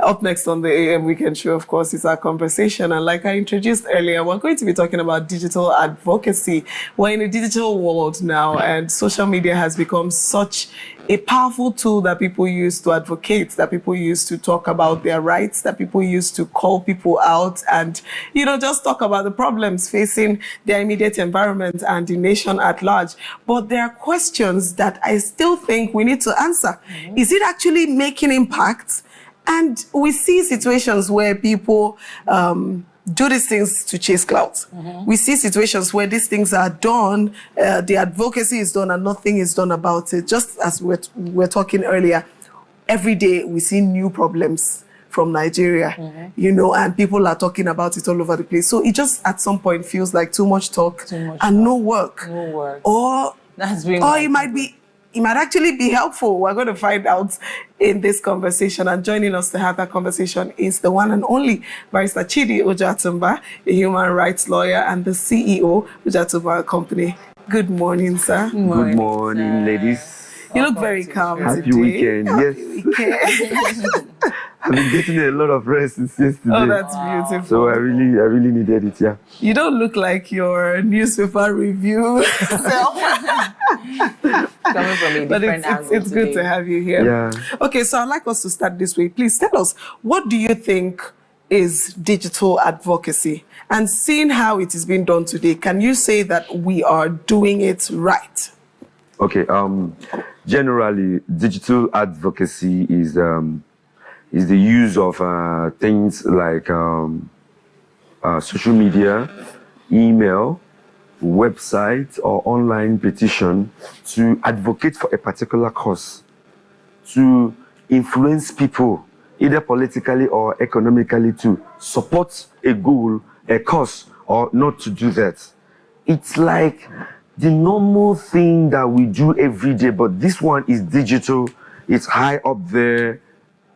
Up next on the AM Weekend Show, of course, is our conversation. And like I introduced earlier, we're going to be talking about digital advocacy. We're in a digital world now, and social media has become such a powerful tool that people use to advocate, that people use to talk about their rights, that people use to call people out and, you know, just talk about the problems facing their immediate environment and the nation at large. But there are questions that I still think we need to answer. Is it actually making impact? And we see situations where people do these things to chase clout. We see situations where these things are done, the advocacy is done and nothing is done about it. Just as we're talking earlier, every day we see new problems from Nigeria, you know, and people are talking about it all over the place. So it just at some point feels like too much talk and no work. Or it might actually be helpful. We're going to find out in this conversation. And joining us to have that conversation is the one and only Barrister Chidi Ujoatumba, a human rights lawyer and the CEO of Ujoatumba Company. Good morning, sir. Good morning, ladies. You look very calm Happy today. Weekend. Happy Yes. I've been getting a lot of rest since yesterday. Oh, that's beautiful. So I really needed it, yeah. You don't look like your newspaper review self. Coming from a different angle it's good to have you here. Yeah. Okay, so I'd like us to start this way. Please tell us, what do you think is digital advocacy? And seeing how it is being done today, can you say that we are doing it right? Okay, generally, digital advocacy is the use of things like social media, email, website, or online petition to advocate for a particular cause, to influence people, either politically or economically, to support a goal, a cause, or not to do that. It's like the normal thing that we do every day, but this one is digital, it's high up there.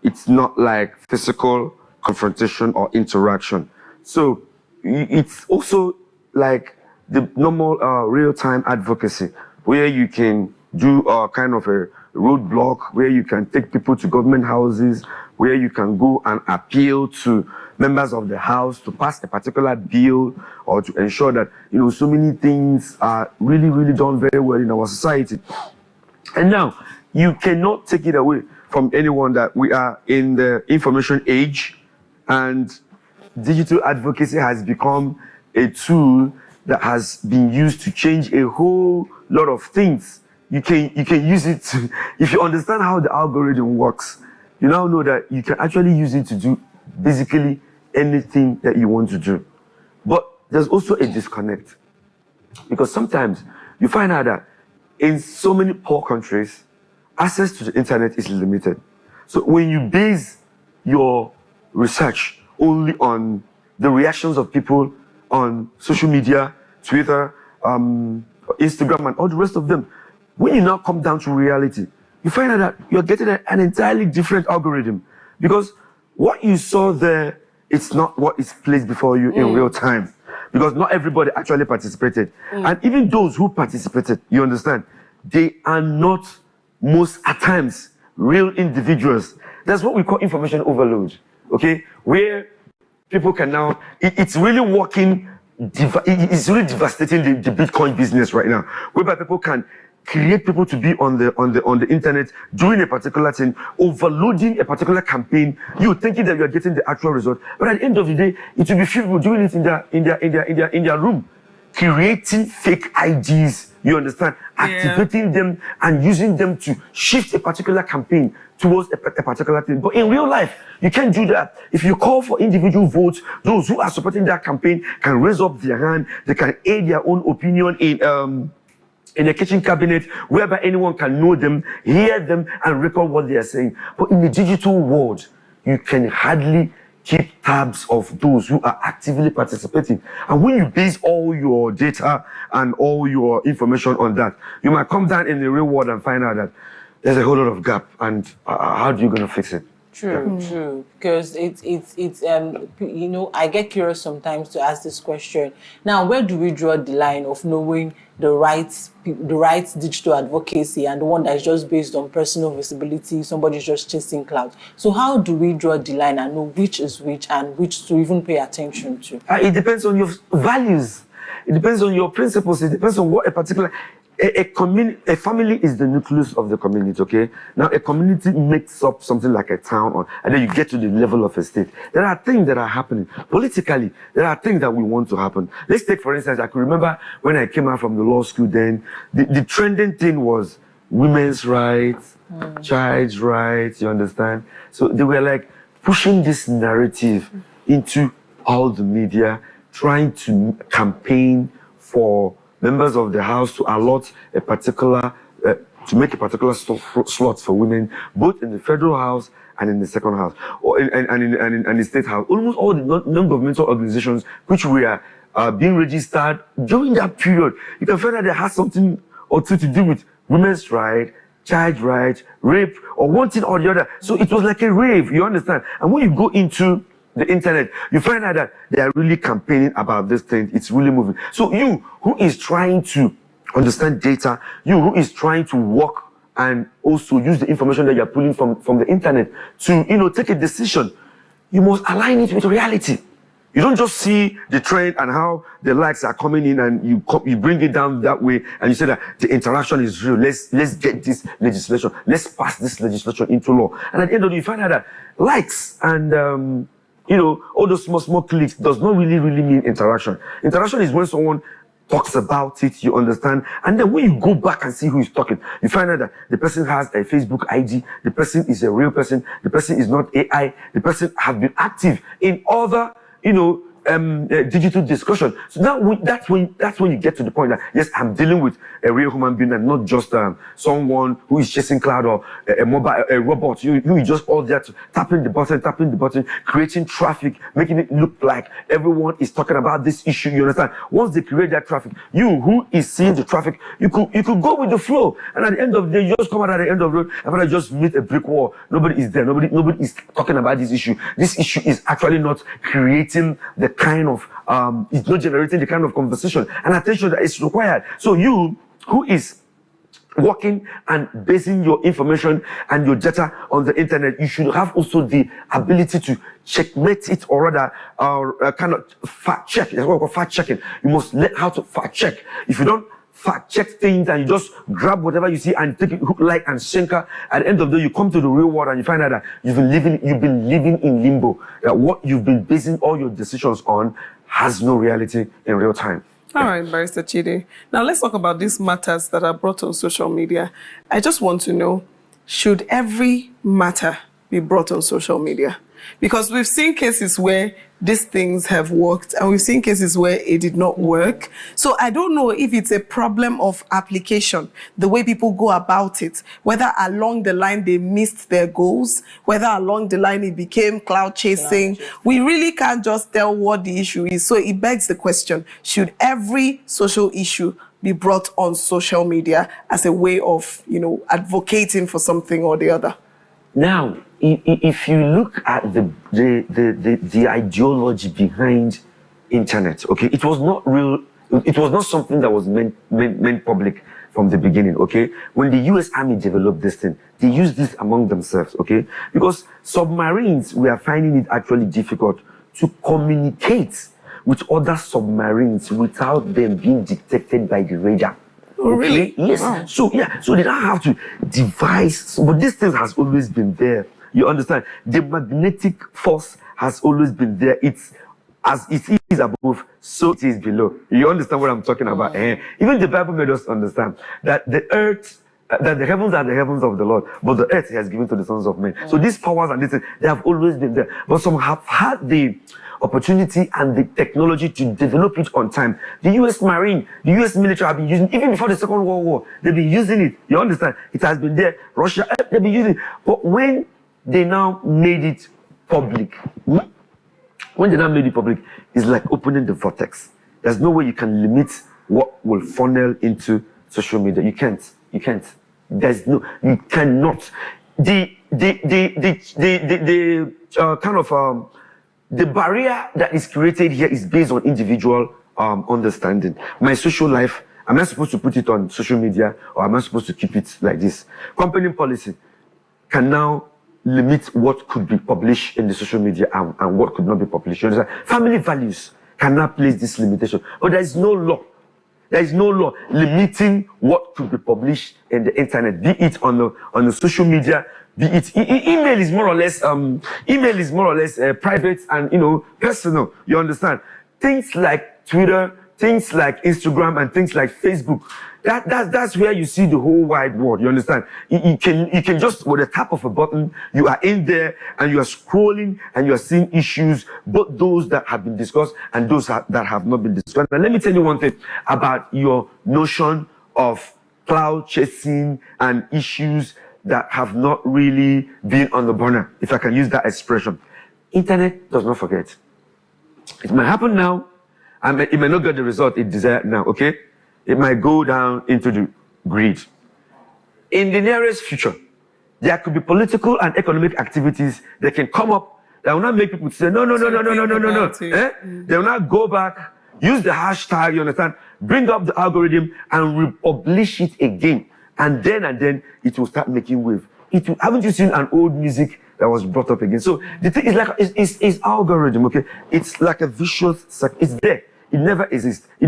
It's not like physical confrontation or interaction. So it's also like the normal real-time advocacy, where you can do kind of a roadblock, where you can take people to government houses, where you can go and appeal to members of the house to pass a particular bill or to ensure that, you know, so many things are really done very well in our society. And now, you cannot take it away from anyone that we are in the information age, and digital advocacy has become a tool that has been used to change a whole lot of things. You can use it to, if you understand how the algorithm works, you now know that you can actually use it to do basically anything that you want to do. But there's also a disconnect, because sometimes you find out that in so many poor countries, access to the internet is limited. So when you base your research only on the reactions of people on social media, Twitter, Instagram, and all the rest of them, when you now come down to reality, you find out that you're getting an entirely different algorithm, because what you saw there, it's not what is placed before you in real time, because not everybody actually participated. And even those who participated, you understand, they are not most at times real individuals. That's what we call information overload, okay? Where people can now, it's really working, it's really devastating the Bitcoin business right now, whereby people can create people to be on the internet doing a particular thing, overloading a particular campaign, you thinking that you are getting the actual result, but at the end of the day, it will be few people doing it in their room, creating fake IDs, you understand, activating them and using them to shift a particular campaign towards a particular thing. But in real life, you can't do that. If you call for individual votes, those who are supporting that campaign can raise up their hand, they can aid their own opinion in a kitchen cabinet, whereby anyone can know them, hear them, and record what they are saying. But in the digital world, you can hardly keep tabs of those who are actively participating. And when you base all your data and all your information on that, you might come down in the real world and find out that there's a whole lot of gap. And how are you going to fix it? True. Because it's you know, I get curious sometimes to ask this question. Now, where do we draw the line of knowing the right digital advocacy and the one that is just based on personal visibility? Somebody's just chasing clout. So how do we draw the line and know which is which and which to even pay attention to? It depends on your values. It depends on your principles. It depends on what a particular a family is the nucleus of the community, okay? Now, a community makes up something like a town, and then you get to the level of a state. There are things that are happening. Politically, there are things that we want to happen. Let's take, for instance, I can remember when I came out from the law school then, the trending thing was women's rights, child's rights, you understand? So they were like pushing this narrative into all the media, trying to campaign for members of the House to allot a particular, to make a particular slot for women, both in the Federal House and in the Second House, and the State House. Almost all the non-governmental organizations which were being registered during that period, you can find that they had something or two to do with women's rights, child rights, rape, or one thing or the other. So it was like a rave, you understand? And when you go into the internet, you find out that they are really campaigning about this thing. It's really moving. So you who is trying to understand data, you who is trying to work and also use the information that you're pulling from the internet to, you know, take a decision, you must align it with reality. You don't just see the trend and how the likes are coming in and you bring it down that way and you say that the interaction is real. Let's get this legislation. Let's pass this legislation into law. And at the end of the day, you find out that likes and you know, all those small clicks does not really mean interaction. Interaction is when someone talks about it, you understand, and then when you go back and see who is talking, you find out that the person has a Facebook ID, the person is a real person, the person is not AI, the person has been active in other, you know, digital discussion. So that's when you get to the point that yes, I'm dealing with a real human being and not just someone who is chasing cloud or a robot. You is just all there to tapping the button, creating traffic, making it look like everyone is talking about this issue. You understand? Once they create that traffic, you who is seeing the traffic, you could go with the flow. And at the end of the day, you just come out at the end of the road and when I just meet a brick wall, nobody is there. Nobody is talking about this issue. This issue is actually not creating the kind of it's not generating the kind of conversation and attention that is required. So you who is working and basing your information and your data on the internet, you should have also the ability to checkmate it, or rather kind of fact check. That's what we call fact checking. You must learn how to fact check. If you don't fact check things and you just grab whatever you see and take it hook, line, and sinker, at the end of the day, you come to the real world and you find out that you've been living in limbo. That what you've been basing all your decisions on has no reality in real time. All right, Barrister Chidi. Now let's talk about these matters that are brought on social media. I just want to know, should every matter be brought on social media? Because we've seen cases where these things have worked and we've seen cases where it did not work. So I don't know if it's a problem of application, the way people go about it, whether along the line they missed their goals, whether along the line it became cloud chasing. We really can't just tell what the issue is. So it begs the question, should every social issue be brought on social media as a way of, you know, advocating for something or the other? Now, if you look at the ideology behind internet, okay, it was not real. It was not something that was meant public from the beginning, okay. When the U.S. Army developed this thing, they used this among themselves, okay, because submarines were finding it actually difficult to communicate with other submarines without them being detected by the radar. Oh, really? Yes. Wow. So they don't have to devise, but this thing has always been there. You understand? The magnetic force has always been there. It's as it is above, so it is below. You understand what I'm talking about? Even the Bible made us understand that the earth, that the heavens are the heavens of the Lord, but the earth He has given to the sons of men. So these powers and these things, they have always been there. But some have had the opportunity and the technology to develop it on time. The U.S. Marine, the U.S. military have been using, even before the Second World War, they've been using it. You understand? It has been there. Russia, they've been using it. But when they now made it public, it's like opening the vortex. There's no way you can limit what will funnel into social media. You can't. You cannot. the barrier that is created here is based on individual understanding. My social life, am I supposed to put it on social media or am I supposed to keep it like this? Company policy can now limit what could be published in the social media and what could not be published. You understand? Family values cannot place this limitation, but there is no law. There is no law limiting what could be published in the internet, be it on the social media, be it email is more or less private and personal. You understand? Things like Twitter, things like Instagram, and things like Facebook. That's where you see the whole wide world. You understand? You can just, with a tap of a button, you are in there and you are scrolling and you are seeing issues, both those that have been discussed and those that have not been discussed. And let me tell you one thing about your notion of cloud chasing and issues that have not really been on the burner, if I can use that expression. Internet does not forget. It might happen now, and it may not get the result it desired now, okay? It might go down into the grid. In the nearest future, there could be political and economic activities that can come up that will not make people say, no. They will not go back, use the hashtag, you understand, bring up the algorithm and republish it again. And then it will start making wave. Haven't you seen an old music that was brought up again? So the thing is like, it's algorithm, okay? It's like a vicious cycle. It's there. It never exists. You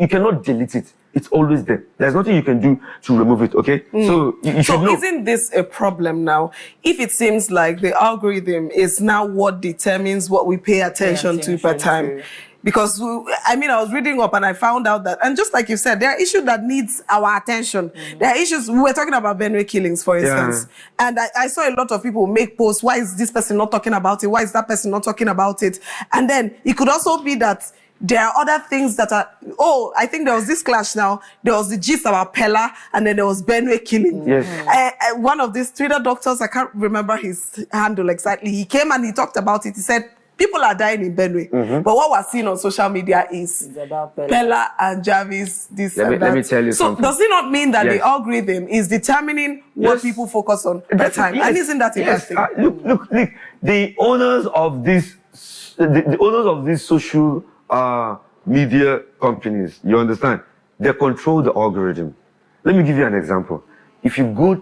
cannot delete it. It's always there. There's nothing you can do to remove it, okay? So you should know. Isn't this a problem now? If it seems like the algorithm is now what determines what we pay attention to per time. Because, I was reading up and I found out that, and just like you said, there are issues that needs our attention. There are issues, we were talking about Benue killings, for instance. Yeah. And I saw a lot of people make posts, why is this person not talking about it? Why is that person not talking about it? And then it could also be that there are other things that are, I think there was this clash now. There was the gist about Pella, and then there was Benue killing. Yes. One of these Twitter doctors, I can't remember his handle exactly, he came and he talked about it. He said, people are dying in Benue. But what we're seeing on social media is about Pella and Jarvis, this and that. Let me tell you something. So does it not mean that the algorithm is determining what people focus on at the time? And isn't that a bad thing? Look, the owners of this, the owners of these social media companies, you understand, they control the algorithm. Let me give you an example. If you go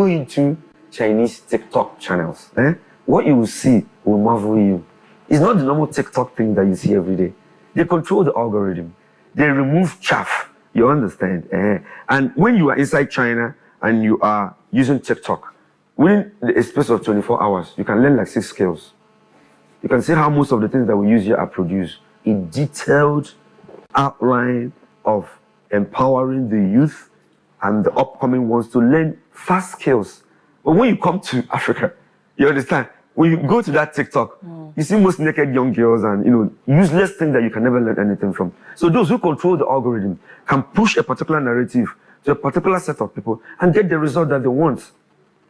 into Chinese TikTok channels, what you will see will marvel you. It's not the normal TikTok thing that you see every day. They control the algorithm. They remove chaff. You understand? And when you are inside China and you are using TikTok, within the space of 24 hours, you can learn like 6 skills. You can see how most of the things that we use here are produced. A detailed outline of empowering the youth and the upcoming ones to learn fast skills. But when you come to Africa, you understand, when you go to that TikTok, you see most naked young girls and useless things that you can never learn anything from. So those who control the algorithm can push a particular narrative to a particular set of people and get the result that they want.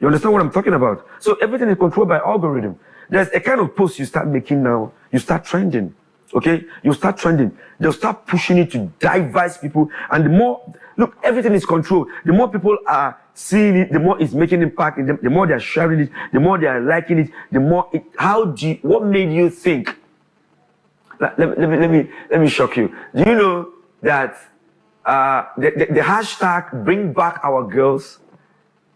You understand what I'm talking about? So everything is controlled by algorithm. There's a kind of post you start making now, you start trending. Okay, you start trending. They'll start pushing it to divise people, and the more, look, everything is controlled. The more people are seeing it, the more it's making impact in them. The more they're sharing it, the more they are liking it. The more it. What made you think? Let me shock you. Do you know that the hashtag "Bring Back Our Girls"?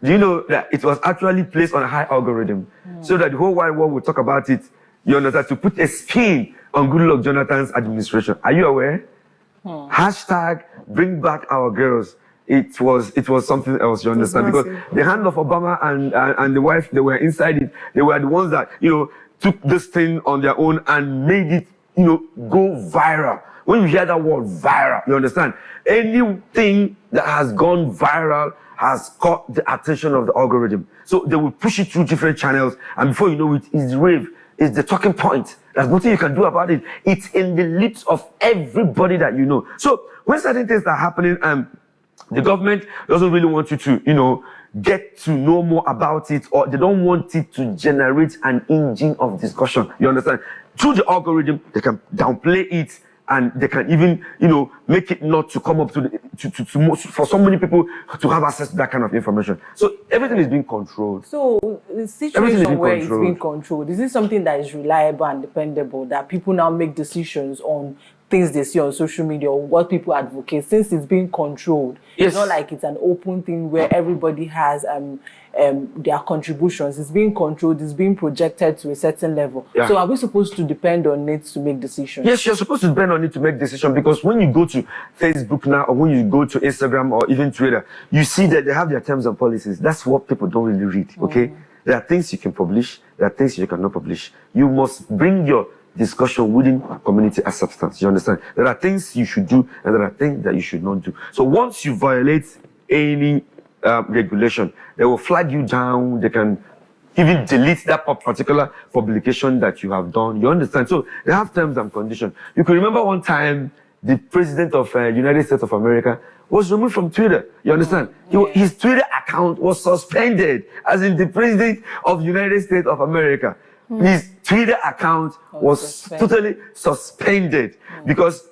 Do you know that it was actually placed on a high algorithm so that the whole wide world will talk about it? You understand? To put a spin on Goodluck Jonathan's administration. Are you aware? Hashtag Bring Back Our Girls. It was something else, you understand? Because the hand of Obama and the wife, they were inside it. They were the ones that, took this thing on their own and made it, go viral. When you hear that word viral, you understand? Anything that has gone viral has caught the attention of the algorithm. So they will push it through different channels, and before you know it, it's rave. It's the talking point. There's nothing you can do about it. It's in the lips of everybody that you know. So when certain things are happening and the government doesn't really want you to, get to know more about it, or they don't want it to generate an engine of discussion, you understand? Through the algorithm, they can downplay it and they can even, make it not to come up for so many people to have access to that kind of information. So everything is being controlled. So the situation where it's being controlled, is this something that is reliable and dependable, that people now make decisions on things they see on social media or what people advocate, since it's being controlled? Yes. It's not like it's an open thing where everybody has their contributions. It's being controlled, it's being projected to a certain level. Yeah. So are we supposed to depend on it to make decisions? Yes, you're supposed to depend on it to make decisions, because when you go to Facebook now, or when you go to Instagram or even Twitter, you see that they have their terms and policies. That's what people don't really read, okay? There are things you can publish, there are things you cannot publish. You must bring your discussion within community as substance. You understand? There are things you should do and there are things that you should not do. So once you violate any regulation, they will flag you down. They can even delete that particular publication that you have done. You understand? So they have terms and conditions. You can remember one time the president of United States of America was removed from Twitter. You understand? His Twitter account was suspended, as in the president of United States of America. His Twitter account was totally suspended because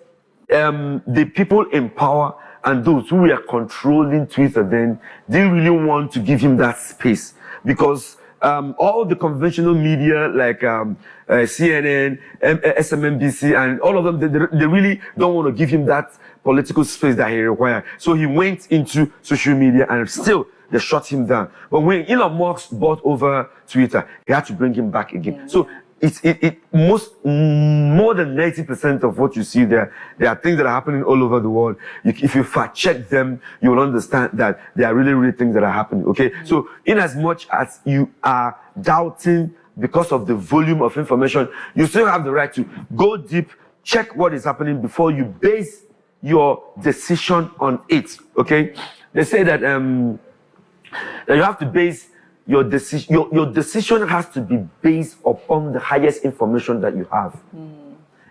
the people in power and those who were controlling Twitter then didn't really want to give him that space, because all the conventional media like CNN, SMNBC, and all of them, they really don't want to give him that political space that he required. So he went into social media and still they shut him down. But when Elon Musk bought over Twitter, he had to bring him back again. So more than 90% of what you see there are things that are happening all over the world. If you fact check them, you will understand that there are really things that are happening. Okay. So in as much as you are doubting because of the volume of information, you still have the right to go deep, check what is happening before you base your decision on it. Okay. They say that you have to base your decision. Your decision has to be based upon the highest information that you have.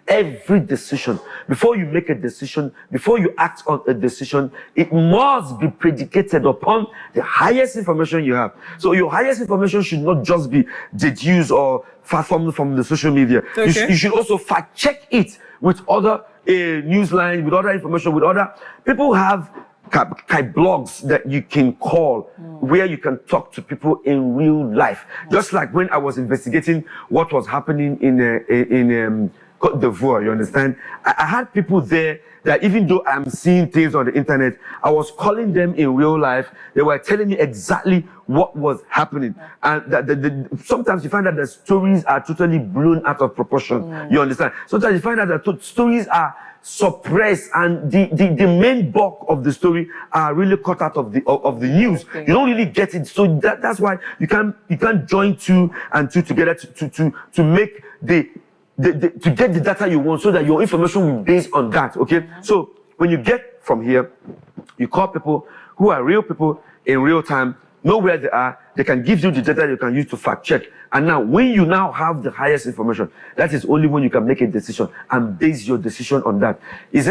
Every decision, before you make a decision, before you act on a decision, it must be predicated upon the highest information you have. So your highest information should not just be deduced or farmed from the social media. Okay. You should also fact check it with other news lines, with other information, with other people have blogs that you can call where you can talk to people in real life. Just like when I was investigating what was happening in Côte d'Ivoire, you understand? I had people there that even though I'm seeing things on the internet, I was calling them in real life. They were telling me exactly what was happening. And sometimes you find that the stories are totally blown out of proportion. You understand? Sometimes you find out that stories are suppressed and the main bulk of the story are really cut out of the news. You don't really get it. So that's why you can't join two and two together to make to get the data you want, so that your information will be based on that. Okay. So when you get from here, you call people who are real people in real time, know where they are, they can give you the data you can use to fact check. And now, when you now have the highest information, that is only when you can make a decision and base your decision on that. Is the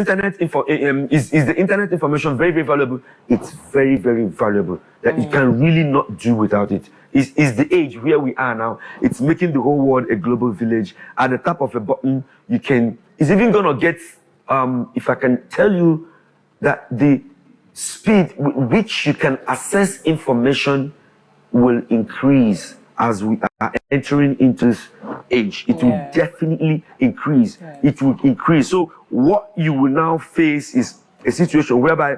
internet information very, very valuable? It's very, very valuable. That you can really not do without it. Is the age where we are now. It's making the whole world a global village. At the tap of a button, it's even gonna get, if I can tell you that the speed with which you can access information will increase as we are entering into this age. It will definitely increase. It will increase. So what you will now face is a situation whereby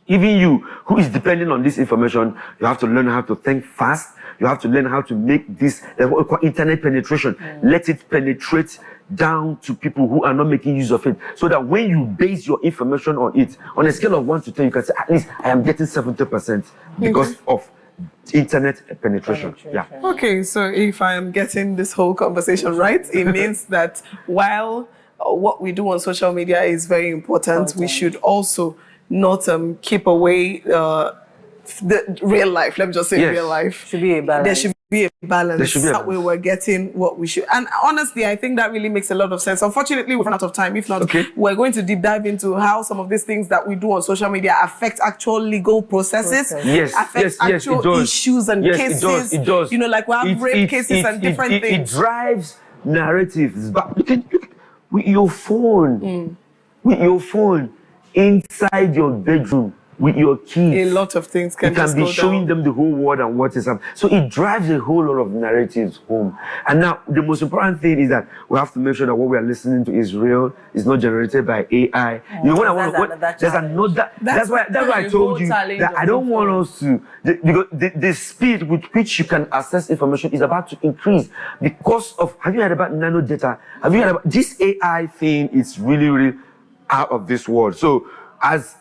even you, who is depending on this information, you have to learn how to think fast. You have to learn how to make this what we call internet penetration. Let it penetrate down to people who are not making use of it, so that when you base your information on it, on a scale of 1 to 10, you can say at least I am getting 70% because of internet penetration. Yeah. Okay, so if I am getting this whole conversation right, it means that while what we do on social media is very important, we should also not keep away the real life. Let me just say real life. Should be a balance. There should be a balance. That way we're getting what we should. And honestly, I think that really makes a lot of sense. Unfortunately, we've run out of time. If not, we're going to deep dive into how some of these things that we do on social media affect actual legal processes, affect actual issues and cases. It does. You know, like we have rape cases and different things. It drives narratives. But with your phone. With your phone inside your bedroom with your kids. A lot of things can You can just be go showing down. them the whole world and what is happening. So it drives a whole lot of narratives home. And now the most important thing is that we have to make sure that what we are listening to is real, it's not generated by AI. You know what I want to there's another that's why I told you that I don't want us to because the speed with which you can access information is about to increase because of have you heard about nano data? Have you heard about this AI thing? It's really out of this world. So as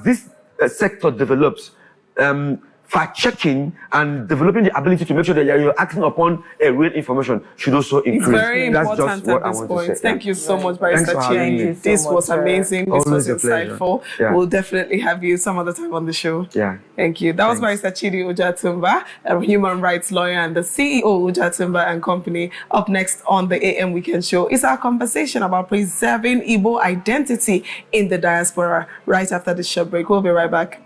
this sector develops, fact checking and developing the ability to make sure that you're acting upon a real information should also increase. It's very That's important just what at I this want point. to say. Thank you so much, Barrister Chidi. This was amazing. This was insightful. We'll definitely have you some other time on the show. Yeah. Thank you. That was Barrister Chidi Ujoatumba, a human rights lawyer and the CEO of Ujoatumba Company. Up next on the AM Weekend Show is our conversation about preserving Igbo identity in the diaspora. Right after this short break, we'll be right back.